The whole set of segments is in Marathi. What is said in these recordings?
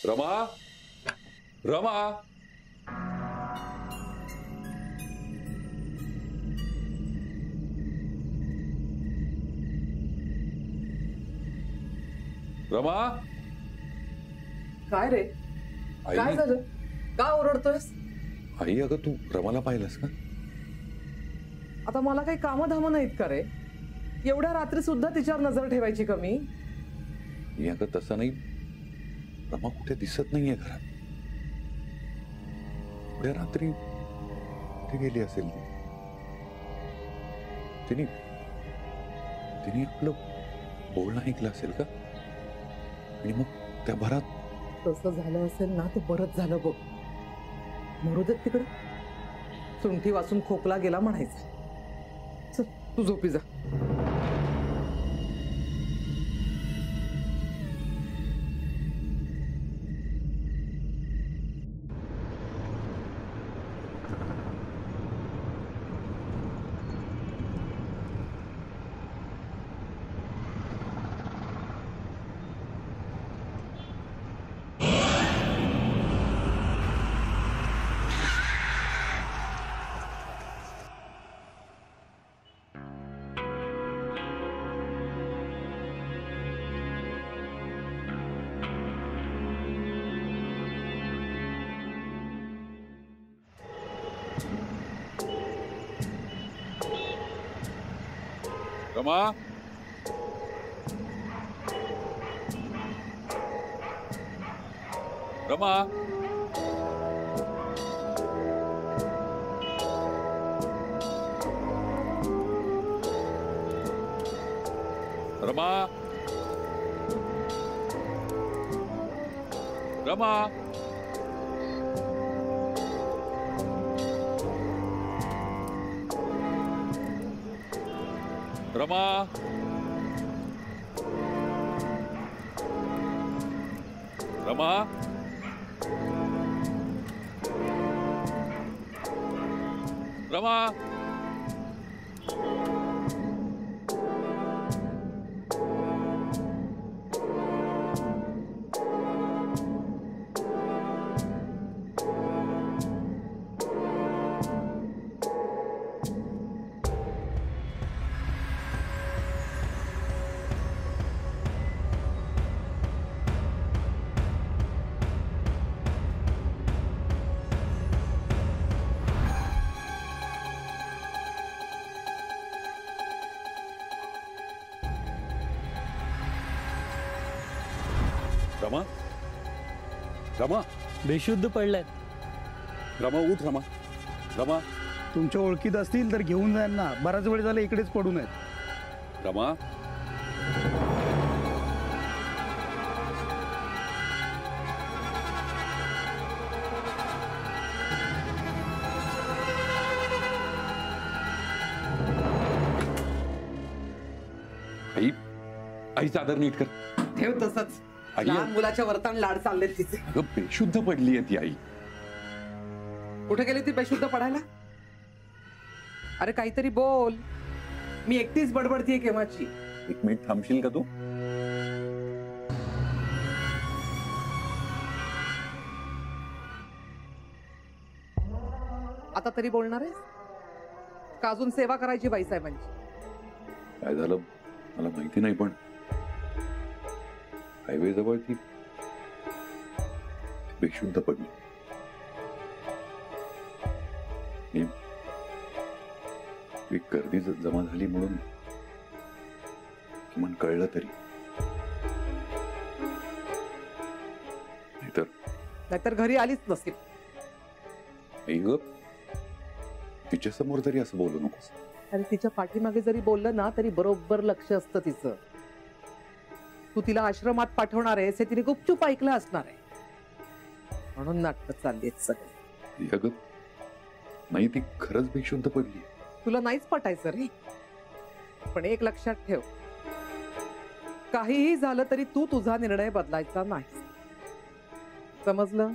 रमा, रमा, रमा. काय रे? आई, काय झालं? का ओरडतोयस? आई अगं तू रमाला पाहिलंस का? आता मला काही कामं धामं नाहीत का रे? एवढ्या रात्री सुद्धा तिच्यावर नजर ठेवायची कमी? अगं तसं नाही, रमा कुठे दिसत नाहीये घरात. एवढ्या रात्री कुठे गेली असेल ती? तिने तिने आपलं बोलणं ऐकलं असेल का? आणि मग त्या भरात तसं झालं असेल ना तर बरंच झालं बघ. मरू देत तिकडे. सुंठी वाचून खोकला गेला म्हणायचं. चल तू झोपी जा. रमा, रमा, रमा, रमा, रमा, रमा, रमा. रमा, रमा, बेशुद्ध पडलाय. रमा उठ. रमा, रमा, तुमच्या ओळखीत असतील तर घेऊन जाईल ना. बराच वेळ झाला इकडेच पडून आहेत. रमा. आई, आई चादर नीट कर. ठेव तसंच. आई, लहान मुलाच्या वर्तन लाड चाललेत तिचे. अगं बेशुद्ध पडली आहे ती आई. कुठे गेली ती बेशुद्ध पडायला? अरे काहीतरी बोल. मी एकटीच बडबडतीये केव्हाची. एक मिनिट थांबशील का तू? आता तरी बोलणार आहेस का अजून सेवा करायची बाईसाहेबांची? काय झालं मला माहिती नाही, पण हायवे जवळ ती बेशुद्ध पडली. एक गर्दी जमा झाली म्हणून किमान कळलं तरी. नाहीतर घरी आलीच नसेल. ग तिच्या समोर तरी असं बोलू नकोस. आणि तिच्या पाठीमागे जरी बोललं ना तरी बरोबर लक्ष असतं तिचं. तू तिला आश्रमात पाठवणार आहेस हे तिने गुपचूप ऐकलं असणार आहे, म्हणून नाटक चालली आहेत सगळे. अगं नाही, ती खरंच बेशुद्ध पडली. तुला नाहीच पटायचं रे, पण एक लक्षात ठेव, काहीही झालं तरी तू तुझा निर्णय बदलायचा नाही. समजलं?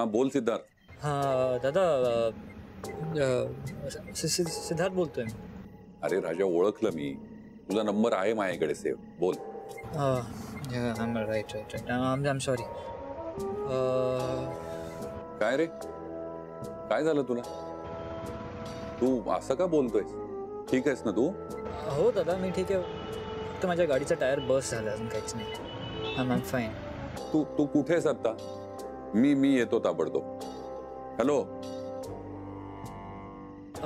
हा बोल सिद्धार्थ. हा दादा, सिद्धार्थ बोलतोय मी. अरे राजा, ओळखलं मी. तुझा नंबर आहे माझ्याकडे सेव्ह. बोल. Right right right. I am sorry. काय रे, काय झालं तुला? तू असं का बोलतोय? ठीक आहेस ना तू? हो दादा, मी ठीक आहे. फक्त माझ्या गाडीचा टायर बस झाला, अजून काहीच नाही. I am fine. तू कुठे आहेस आता? मी येतो ताबडतोब. हॅलो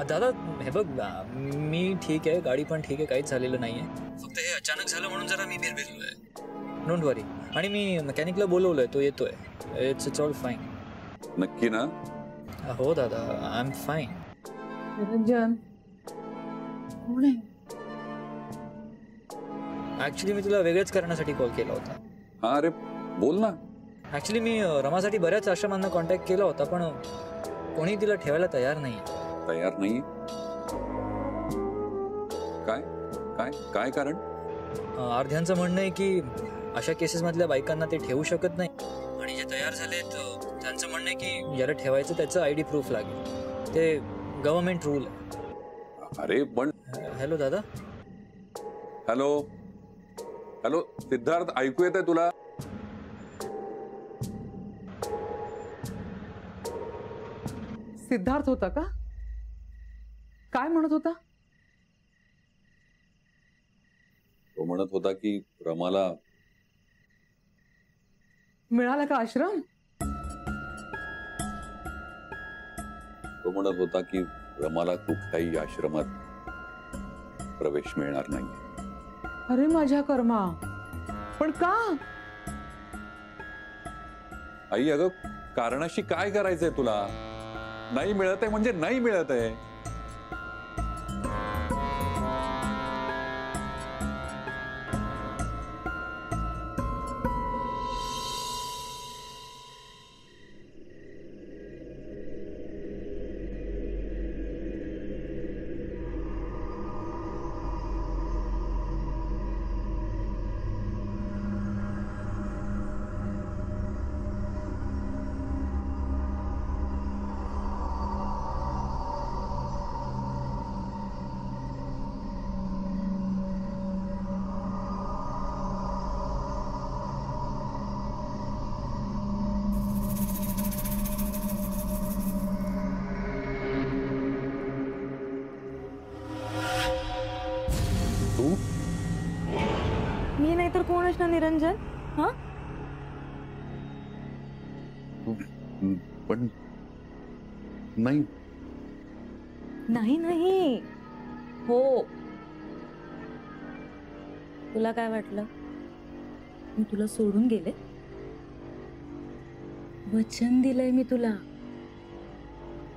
दादा, हे बघ, मी ठीक आहे, गाडी पण ठीक आहे, काहीच झालेलं नाहीये. फक्त हे अचानक झालं म्हणून जरा मी भिरभिरलोय. डोंट वरी. आणि मी मेकॅनिकला बोलवलंय, तो येतोय. It's all fine. नक्की ना? हो दादा, आय एम फाईन. निरंजन कोण आहे? ऍक्च्युली मी तुला वेगळेच करण्यासाठी कॉल केला होता. हा, अरे बोल ना. ऍक्च्युली मी रमासाठी बऱ्याच आश्रमांना कॉन्टॅक्ट केला होता, पण कोणी तिला ठेवायला तयार नाही. तयार नाही? काय काय काय कारण? अर्ध्यांचं म्हणणं आहे की अशा केसेस मधल्या बायकांना ते ठेवू शकत नाही, आणि जे तयार झालेत त्यांचं म्हणणं आहे की ज्याला ठेवायचं त्याचं ID प्रूफ लागेल. ते गव्हर्नमेंट रूल आहे. अरे पण. हॅलो दादा. हॅलो हॅलो सिद्धार्थ, ऐकू येतंय तुला? सिद्धार्थ होता का? काय म्हणत होता? तो म्हणत होता की रमाला मिळाला का आश्रम? तो म्हणत होता की रमाला कुठल्याही आश्रमात प्रवेश मिळणार नाही. अरे माझ्या कर्मा, पण का? आई, अगं कारणाशी काय करायचंय तुला? नाही मिळत आहे म्हणजे नाही मिळत आहे. मी नाही तर कोण असणार निरंजन? हा, पण नाही. नाही नाही हो. तुला काय वाटलं मी तुला सोडून गेले? वचन दिलंय मी तुला,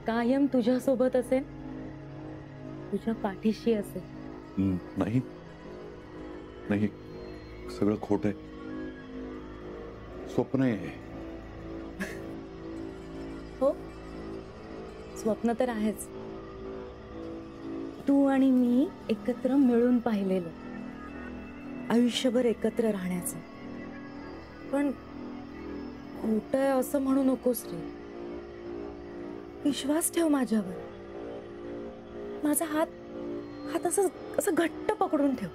कायम तुझ्या सोबत असेल, तुझ्या पाठीशी असेल. नाही नाही, सगळं खोट आहे. स्वप्न आहे. हो, स्वप्न तर आहेच. तू आणि मी एकत्र मिळून पाहिलेलं, आयुष्यभर एकत्र राहण्याचं. पण खोट आहे असं म्हणू नकोस रे. विश्वास ठेव माझ्यावर. माझा हात असं घट्ट पकडून ठेव.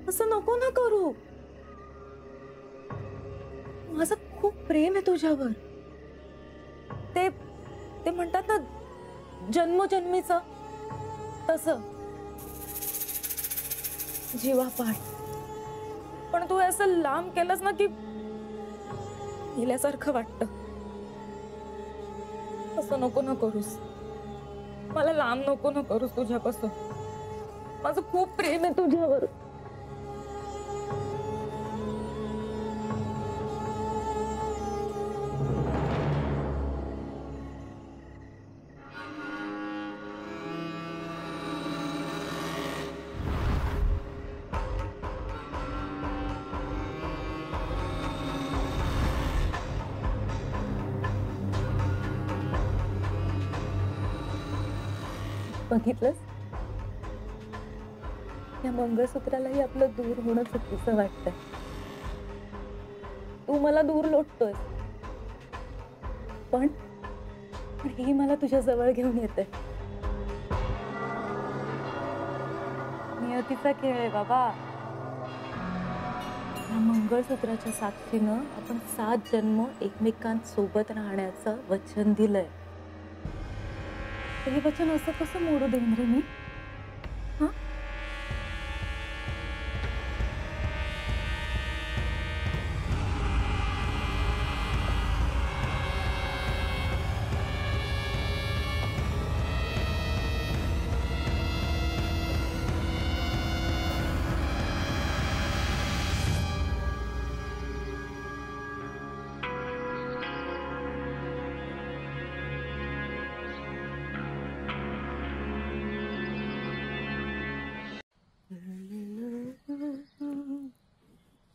असं नको ना करू. माझं खूप प्रेम आहे तुझ्यावर. ते म्हणतात ना, जन्मोजन्मीचं, तसं जीवापाड. पण तू असं लांब केलंस ना की गेल्यासारखं वाटतं. असं नको ना करूस. मला लांब नको ना करूस तुझ्यापासून. माझं खूप प्रेम आहे तुझ्यावर. बघितलंस, या मंगळसूत्रालाही आपलं दूर होणं चुकीचं वाटतंय. तू तू मला दूर लोटतोय, पण ही मला तुझ्या जवळ घेऊन येते. नियतीचा खेळ आहे बाबा. या मंगळसूत्राच्या साक्षीनं आपण 7 जन्म एकमेकांसोबत राहण्याचं वचन दिलंय. हे वचन असं कसं मोडू देईन रे मी? हा,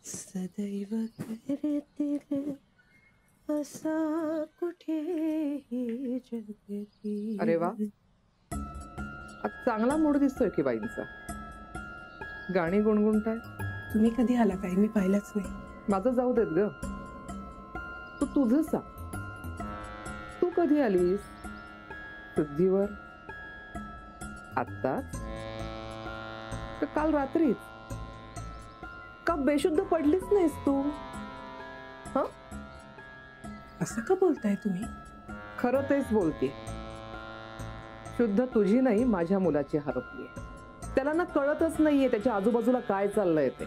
सदैव करतील असा कुठेही जगती. अरे वा, आज चांगला मूड दिसतोय की बाईंचा. गाणी गुणगुणताय. तुम्ही कधी आला काय? मी पाहिलंच नाही. माझं जाऊ देत ग, तू तुझं सांग. तू कधी आलीस शुद्धीवर? आत्ताच का काल रात्रीच? का बेशुद्ध पडलीच नाहीस तू? असं का बोलताय तुम्ही? खरं तेच बोलते. शुद्ध तुझी नाही, माझ्या मुलाची हरपली. त्याला ना कळतच नाहीये त्याच्या आजूबाजूला काय चाललंय ते.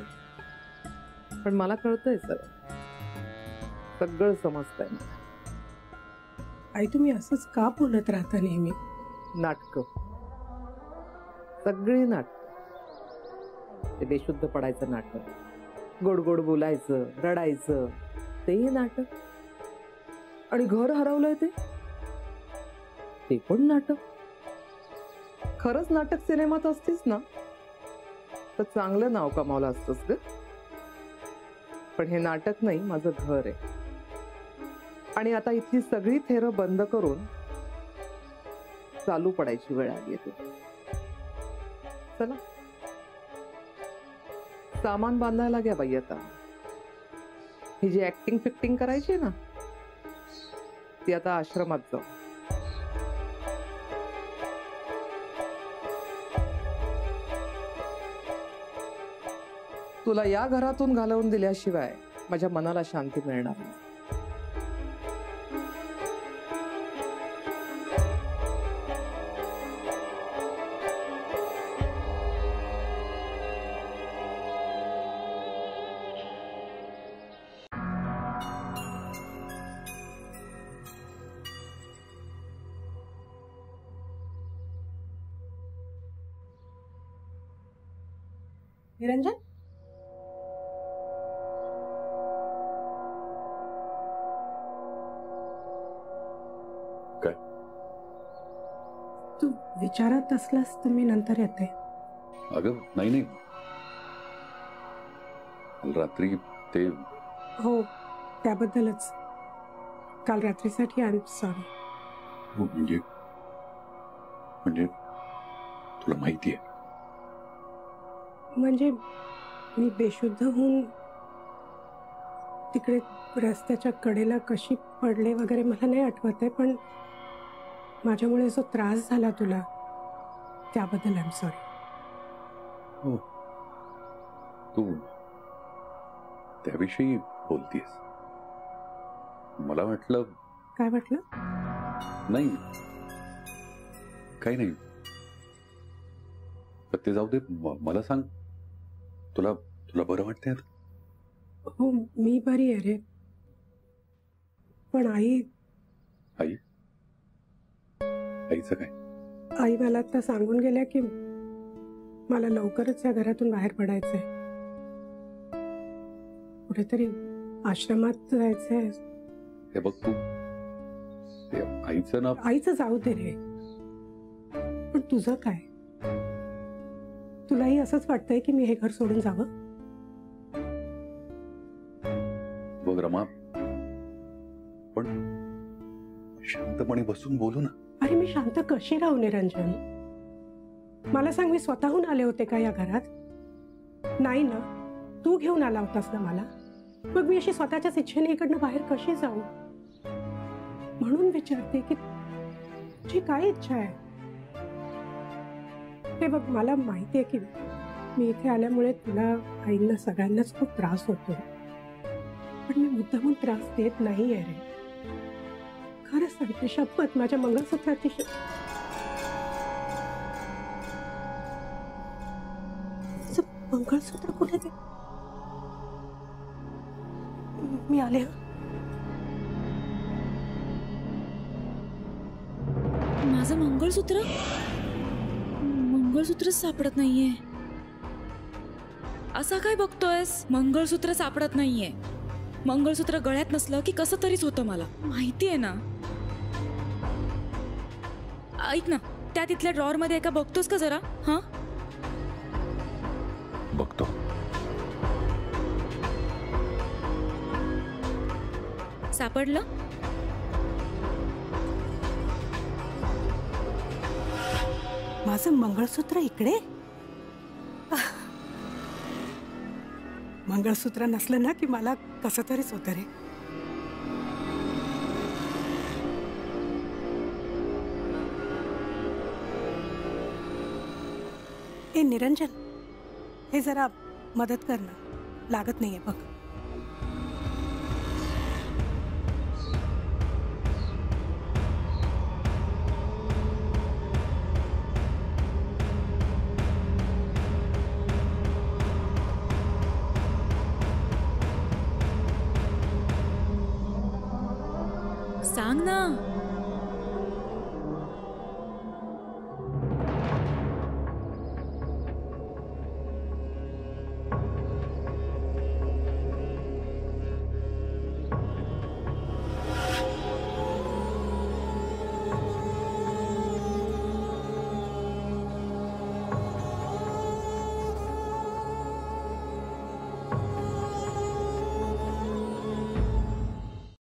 पण मला कळतंय सगळं समजतंय मला. आई, तुम्ही असंच का बोलत राहता नेहमी? नाटकं, सगळी नाटकं. ते बेशुद्ध पडायचं नाटक, गोड गोड बोलायचं, रडायचं, तेही नाटक. आणि घर हरवलंय ते पण नाटक. खरंच नाटक सिनेमात असतीस ना तर चांगलं नाव कमावलं असतंस ग. पण हे नाटक नाही, माझं घर आहे. आणि आता इथली सगळी थेरं बंद करून चालू पडायची वेळ आली आहे. चला सामान बांधायला घ्या बाई. आता ही जी ऍक्टिंग फिक्टिंग करायची ना ती आता आश्रमात जाऊ. तुला या घरातून घालवून दिल्याशिवाय माझ्या मनाला शांती मिळणार नाही. निरंजन, काय? तू विचारत असलास तर मी नंतर येते. अगं नाही, रात्री ते. हो, त्याबद्दलच. काल रात्रीसाठी आय एम सॉरी. म्हणजे तुला माहिती आहे? म्हणजे मी बेशुद्ध होऊन तिकडे रस्त्याच्या कडेला कशी पडले वगैरे मला नाही आठवत आहे, पण माझ्यामुळे जो त्रास झाला तुला त्याबद्दल आय एम सॉरी. हो, तू त्याविषयी बोलतीयस? मला वाटलं. काय वाटलं? नाही, काही नाही. तर ते जाऊ दे. मला सांग, तुला बरं वाटतंय आता? हो, मी बरी आहे रे. पण आईचं काय? आई मला आता सांगून गेल्या की मला लवकरच या घरातून बाहेर पडायचंय. कुठेतरी आश्रमात जायचंय. हे बघ, तू आईचं ना. आईचं जाऊ दे रे, पण तुझं काय? तुलाही असंच वाटतंय की मी हे घर सोडून जावं? बघ रमा, पण शांतपणे बसून बोलू ना. अरे मी शांत कशी राहू निरंजन? मला सांग, मी स्वतःहून आले होते का या घरात? नाही ना, तू घेऊन आला होतास ना मला. मग मी अशी स्वतःच्याच इच्छेने इकडनं बाहेर कशी जाऊ? म्हणून विचारते की तुझी काय इच्छा आहे? हे बघ, मला माहिती आहे की मी इथे आल्यामुळे तुला, आईंना, सगळ्यांनाच खूप त्रास होतो, पण मी मुद्दामून त्रास देत नाहीये रे. खरंच सांगते, शपथ, माझ्या मंगळसूत्राची मंगळसूत्र कुठे ते? मी आले. माझं मंगळसूत्रच सापडत नाहीये. असा काय बघतोयस? मंगळसूत्र सापडत नाहीये. मंगळसूत्र गळ्यात नसलं की कसं तरीच होतं, मला माहितीये ना. ऐक ना, त्या तिथल्या ड्रॉअर मध्ये एका बघतोस का जरा? हा, बघतो. सापडलं? माझं मंगळसूत्र इकडे? मंगळसूत्र नसलं ना की मला कसं तरीच होतं रे. ए निरंजन, हे जरा मदत कर ना, लागत नाहीये बघ. सांग ना.